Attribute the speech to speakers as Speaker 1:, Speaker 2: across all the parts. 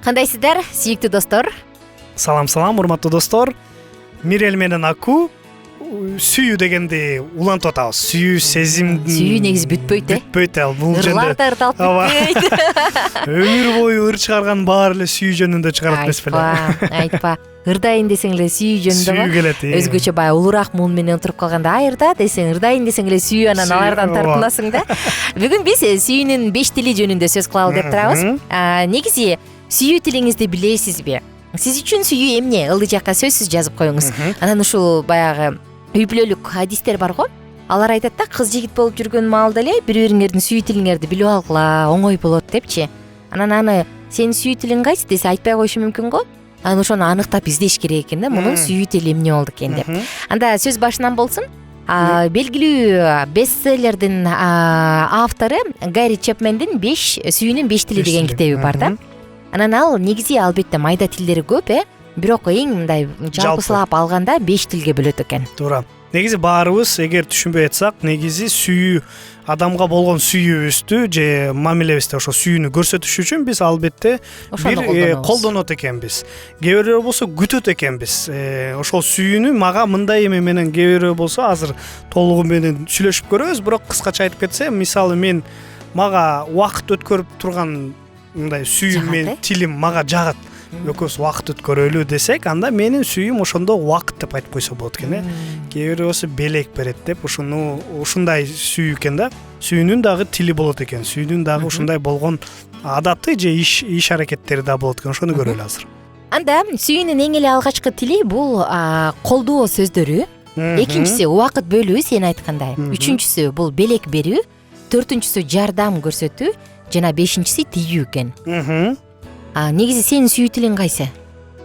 Speaker 1: Кандайсыздар, сүйүктүү достор?
Speaker 2: Салам, урматтуу достор. Мирел менен Аку сүйүү дегенди улантып атабыз. Сүйүү сезим.
Speaker 1: Сүйүү негизи бүтпөйт,
Speaker 2: Бүтпөйт ал. Бул
Speaker 1: Ырлар да ырдалып бүтпөйт.
Speaker 2: Өмүр бою ыр чыгарган баары эле сүйүү жөнүндө чыгарат эмес беле?
Speaker 1: Айтпа. Ырдайын десең эле сүйүү жөнүндө
Speaker 2: Сүйүү келет.
Speaker 1: Өзгөчө баягы улуураак муун менен отуруп калганда ырда десең, ырдайын десең эле сүйүү, анан алардан тартынасың да. Бүгүн биз сүйүүнүн 5 тили жөнүндө сөз кылалы деп турабыз. Негизи сүйүү тилиңизди билесизби? Сиз үчүн сүйүү эмне? Ылдый жакка сөзсүз жазып коюңуз. Анан ушул баягы үй бүлөлүк хадистер бар го. Алар айтат да, кыз жигит болуп жүргөн маалда эле бири-бириңердин сүйүү тилиңерди билип алгыла, оңой болот депчи. Анан аны сенин сүйүү тилиң кайсы десе айтпай коюшу мүмкүн го. Анан ошону аныктап издеш керек экен да, мунун сүйүү тили эмне болду экен деп. Анда сөз башынан болсун. Белгилүү бестселлердин автору Гарри Чепмендин сүйүүнүн 5 тили деген китеби бар да. Анан ал негизи албетте майда тилдери көп, бирок эң мындай жалпысылап алганда 5 тилге бөлөт экен.
Speaker 2: Туура. Негизи баарыбыз эгер түшүнбөй атсак, негизи сүйүү адамга болгон сүйүүбүздү же мамилебизде ошо сүйүүнү көрсөтүш үчүн биз албетте бир колдонот экенбиз. Кээ бирөө болсо күтөт экенбиз. Ошол сүйүүнү мага мындай эме менен кээ бирөө болсо азыр толугу менен сүйлөшүп көрөбүз, бирок кыскача айтып кетсем, мисалы мен мага убакыт өткөрүп турган мындай сүйүү менин тилим мага жагат. Экөөбүз убакыт өткөрөлү десек, анда менин сүйүүм ошондо убакыт деп айтып койсо болот экен. Кээ бирөө болсо белек берет деп ушуну ушундай сүйүү экен да. Сүйүүнүн дагы тили болот экен. Сүйүүнүн дагы ушундай болгон адаты же иш аракеттери да болот экен. Ошону көрөлү азыр.
Speaker 1: Анда сүйүүнүн эң эле алгачкы тили бул колдоо сөздөрү. Экинчиси убакыт бөлүү, сен айткандай. Үчүнчүсү бул белек берүү. Төртүнчүсү жардам көрсөтүү. Жана бешинчиси тийүү экен. Негизи сенин сүйүү тилиң кайсы?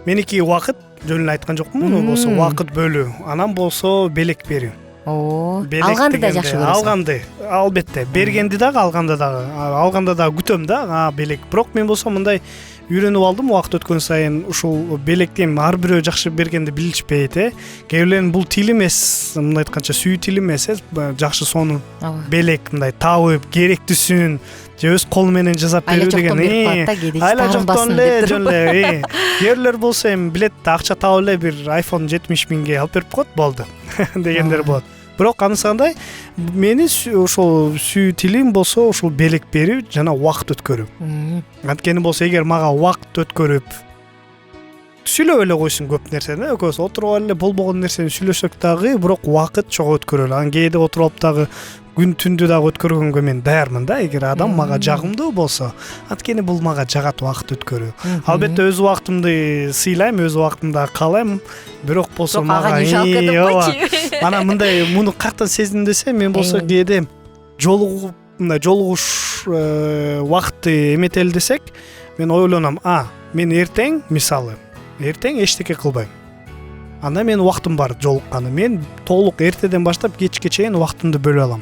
Speaker 2: Меники убакыт, жөн эле айткан жокмун, муну болсо убакыт бөлүү, анан болсо белек берүү.
Speaker 1: Алганды да жакшы көрөсүң.
Speaker 2: Алганды, албетте, бергенди дагы, алганда дагы күтөм да, белек. Бирок мен болсо мындай үйрөнүп алдым, убакыт өткөн сайын ушул белекти ар бирөө жакшы бергенди билишпейт, Кээ бирлердин бул тил эмес, мындай айтканча сүйүү тил эмес, жакшы сону белек мындай табып, керектүүсүн же өз колу менен жасап берүү деген. Айла жоктон эле жөн эле. Кээ бирлер болсо эми билет, акча таап эле бир iPhone 70.000ге алып берип коет, болду дегендер болот. Бирок анысы кандай? Менин ошол сүйүү тилим болсо ушул белек берүү жана убакыт өткөрүү. Анткени болсо эгер мага убакыт өткөрүп сүйлөп эле койсун көп нерсени, экөөбүз отуруп эле болбогон нерсени сүйлөшсөк дагы, бирок убакыт чогуу өткөрөлү. Анан кээде отуруп алып дагы күн түндү дагы өткөргөнгө мен даярмын да, эгер адам мага жагымдуу болсо. Анткени бул мага жагат убакыт өткөрүү. Албетте өз убактымды сыйлайм, өз убактымды каалайм, бирок болсо мага анан мындай муну каяктан сездим десе, мен болсо кээде жолугуш убакытты эметели десек, мен ойлоном, мен эртең эчтеке кылбайм. Анда мен убактым бар жолукканы. Мен толук эртеден баштап кечке чейин убактымды бөлүп алам.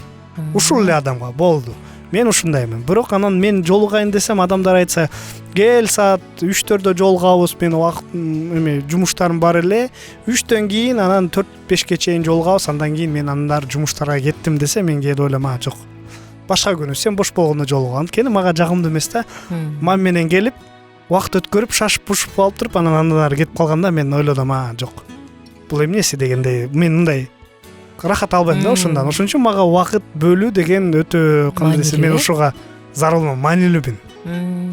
Speaker 2: Ушул эле адамга болду. Мен ушундаймын. Бирок анан мен жолугайын десем, адамдар айтса, кел саат 3-4дө жолугабыз, мен убактым жумуштарым бар эле. 3төн кийин анан 4-5ке чейин жолугабыз, андан кийин мен андар жумуштарга кеттим десе, мен кээде ойлойм, жок. Башка күнү сен бош болгондо жолугам. Анткени мага жагымдуу эмес да. Мам менен келип, убакыт өткөрүп, шашып-пушуп алып туруп, анан андар кетип калганда мен ойлодум, жок. Бул эмнеси дегендей, мен мындай рахат албайм да ошондон. Ошон үчүн мага убакыт бөлүү деген өтө кандай десем, мен ушуга зарылмын, маанилүүмүн.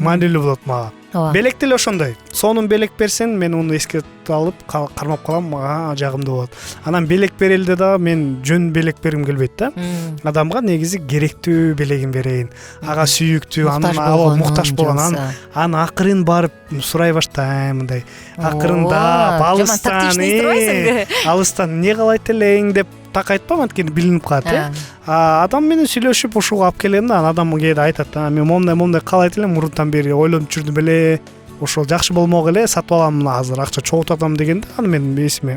Speaker 2: Маанилүү болот мага. Белек деле ошондой. Сонун белек берсең, мен уну эске алып кармап калам, мага жагымдуу болот. Анан белек берелде дагы мен жөн белек бергим келбейт да. Адамга негизи керектүү белегин берейин. Ага сүйүктүү, анан муктаж болгон, анан акырын барып сурай баштайм, мындай. Акырындап, алыстан эмне каалайт элең деп так айтпам, анткени билинип калат, Адам менен сүйлөшүп ушуга алып келем да, адам кээде айтат, мен момундай каалайт элем, мурунтан бери ойлонуп жүрдүм эле, ошол жакшы болмок эле, сатып алам азыр, акча чогултуп атам дегенде, аны мен эсиме,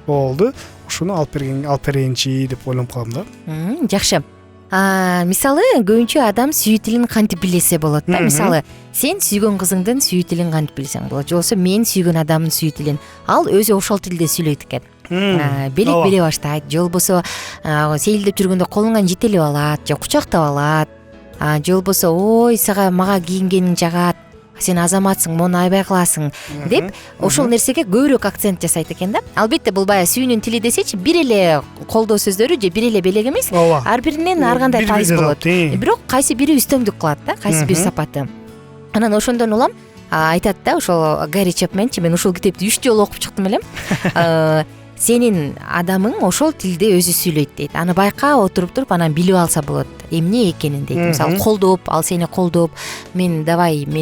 Speaker 2: болду, ушуну алып берейинчи деп ойлонуп калам да.
Speaker 1: Жакшы. Мисалы, көбүнчө адам сүйүү тилин кантип билесе болот да. Мисалы, сен сүйгөн кызыңдын сүйүү тилин кантип билсең болот, же болбосо мен сүйгөн адамдын сүйүү тилин. Ал өзү ошол тилде сүйлөйт экен. Белек бере баштайт, же болбосо сейилдеп жүргөндө колуңан жетелеп алат, же кучактап алат, же болбосо ой сага мага кийингениң жагат, сен азаматсың, муну аябай кыласың деп ошол нерсеге көбүрөөк акцент жасайт экен да. Албетте бул баягы сүйүүнүн тили десечи бир эле колдоо сөздөрү же бир эле белек эмес, ар биринен ар кандай пайыз болот. Бирок кайсы бири үстөмдүк кылат да, кайсы бир сапаты. Анан ошондон улам айтат да, ошол Гарри Чепменчи, мен ушул китепти 3 жолу окуп чыктым элем. Сенин адамың ошол тилде өзү сүйлөйт дейт. Аны байкап отуруп туруп анан билип алса болот эмне экенин дейт. Мисалы колдоп, ал сени колдоп, мен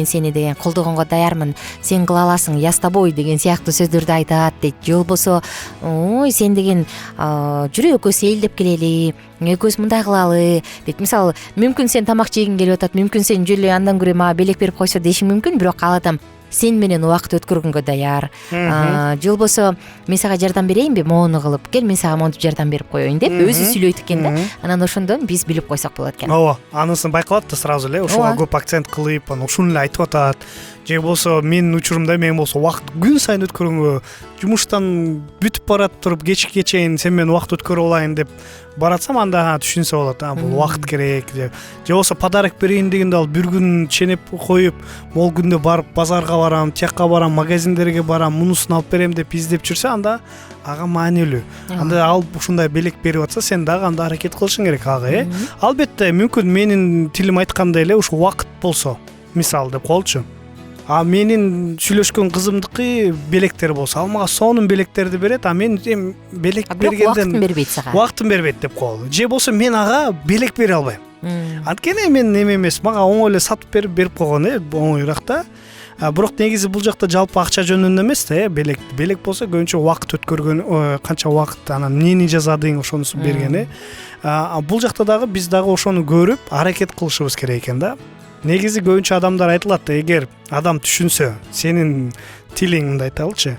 Speaker 1: сени деген колдогонго даярмын, сен кыла аласың, я с тобой деген сыяктуу сөздөрдү айтат дейт. Же болбосо, ой, сен деген жүрө экөөбүз элдеп келели, экөөбүз мындай кылалы дейт. Мисалы, мүмкүн сен тамак жегиң келип атат, мүмкүн сен жөлү андан көрө мага белек берип койсо дешиң мүмкүн, бирок ал адам сен менен убакыт өткөргөнгө даяр. Же болбосо, мен сага жардам берейинби, моуну кылып, кел мен сага монтип жардам берип коеюн деп өзү сүйлөйт экен да. Анан ошондон биз билип койсок болот экен.
Speaker 2: Ооба, анысын байкалат да сразу эле, ошого көп акцент кылып, анан ушуну эле айтып атат. Же болбосо менин учурумда мен болсо убакыт күн сайын өткөргөнгө, жумуштан бүтүп барат туруп кечке чейин сен менен убакыт өткөрө алайын деп баратсам, анда түшүнсө болот. Бул убакыт керек. Же болбосо подарок берейин дегенде ал бир күн ченеп коюп, могул күндө барып базарга барам, тияка барам, магазиндерге барам, мунусун алып берем деп издеп жүрсө, анда ага маанилүү. Анда ал ушундай белек берип атса, сен дагы анда аракет кылышың керек ага. Албетте, мүмкүн менин тилим айткандай эле ушу убакыт болсо, мисалы деп коелучу. Менин сүйлөшкөн кызымдыкы белектер болсо, ал мага сонун белектерди берет, мен белек бергенден
Speaker 1: убактын бербейт сага.
Speaker 2: Убактын бербейт деп коелу. Же болсо мен ага белек бере албайм. Анткени мен неме эмес, мага оңой эле сатып берип койгон, оңоюраак да. Бирок негизи бул жакта жалпы акча жөнүндө эмес да, белек болсо көбүнчө убакыт өткөргөн, канча убакыт анан эмнени жазадың, ошонусу берген. Бул жакта дагы биз дагы ошону көрүп аракет кылышыбыз керек экен да. Негизи көбүнчө адамдар айтылат, эгер адам түшүнсө, сенин тилиң, мындай айталычы,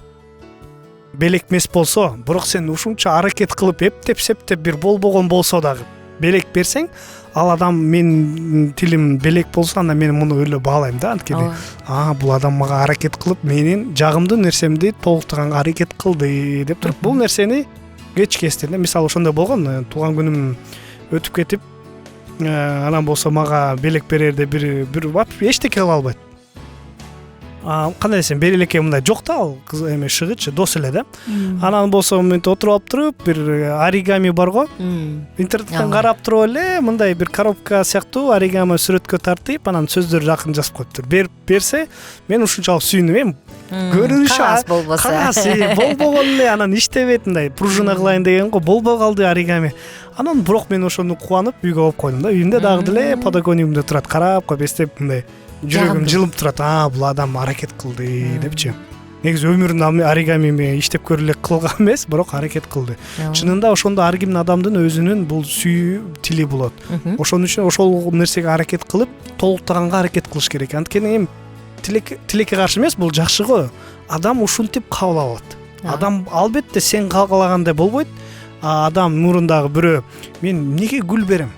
Speaker 2: белек эмес болсо, бирок сен ушунча аракет кылып эптеп бир болбогон болсо дагы белек берсең, ал адам менин тилим белек болсо, анда мен муну өлө баалайм да, анткени бул адам мага аракет кылып менин жагымдуу нерсемди толуктаганга аракет кылды деп туруп, бул нерсени кечке эстейм. Мисалы, ошондой болгон, туулган күнүм өтүп кетип, анан болсо мага белек берерде бир эчтеке кыла албайт. Кандай десем, бери элекке мындай жок да, ал кыз эме шыгычы, дос эле да. Анан болсо мынтип отуруп алып туруп, бир оригами барго, интернеттен карап туруп эле мындай бир коробка сыяктуу оригами сүрөткө тартып, анан сөздөр жакын жазып коюптур. Берсе, мен ушунчалык сүйүнүм. Көрүнүшү болбогон эле, анан иштебейт, мындай пружина кылайын деген го болбой калды оригами. Анан бирок мен ошону кубанып үйгө алып койдум да. Үйүмдө дагы деле подоконнигимде турат, карап коюп эстеп, мындай жүрөгүм жылып турат. Бул адам аракет кылды депчи. Негизи өмүрүндө оригамими иштеп көрө элек кылган эмес, бирок аракет кылды. Чынында ошондо ар кимдин адамдын өзүнүн бул сүйүү тили болот. Ошон үчүн ошол нерсеге аракет кылып, толуктаганга аракет кылыш керек. Анткени тилекке каршы эмес, бул жакшы го. Адам ушинтип кабыл алат. Адам албетте сен каалагандай болбойт. Адам мурундагы бирөө, мен эмнеге гүл берем?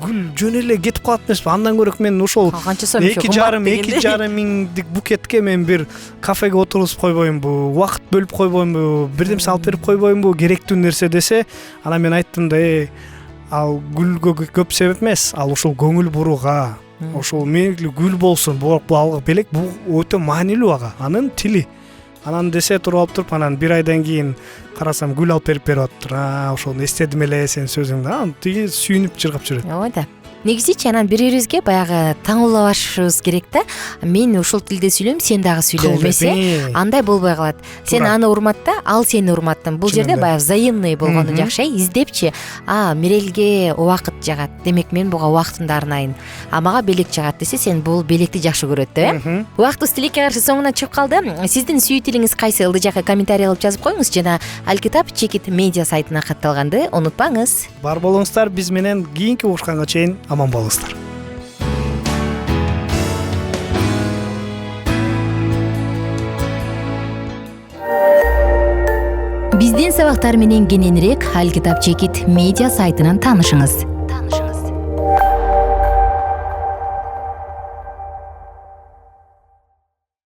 Speaker 2: Гүл жөн эле кетип калат эмеспи? Андан көрөк мен ошол 2,5 миңдик букетке мен бир кафеге отургузуп койбоймунбу, убакыт бөлүп койбоймунбу, бирдемсе алып берип койбоймунбу, керектүү нерсе десе, анан мен айттым да, ал гүлгө көп себеп эмес, ал ушул көңүл бурууга, ошол мейлі гүл болсун, бул алга белек, бул өтө маанилүү ага, анын тили. Анан десе туруп алып туруп, анан бир айдан кийин карасам гүл алып берип атыптыр. Ошону эстедим эле сен сөзүңдү. Тиги сүйүнүп жыргап жүрөт.
Speaker 1: Ооба да. Негизичи анан бири-бирибизге баягы таңуулабашыбыз керек да. Мен ушул тилде сүйлөйм, сен дагы сүйлө эмесе, андай болбой калат. Сен аны урматта, ал сени урматтын. Бул жерде баягы взаимный болгону жакшы, издепчи. Мирелге убакыт жагат. Демек мен буга убактымды арнайын. Мага белек жагат десе, сен бул белекти жакшы көрөт деп, Убактыбыз тилекке каршы соңуна чыгып калды. Сиздин сүйүү тилиңиз кайсы? Ылдый жакка комментарий кылып жазып коюңуз жана Алкитап Чекит медиа сайтына катталганды унутпаңыз.
Speaker 2: Бар болуңуздар, биз менен кийинки угушканга чейин аман болуңуздар.
Speaker 1: Биздин сабактар менен кененирээк Алкитап Чекит медиа сайтынан таанышыңыз.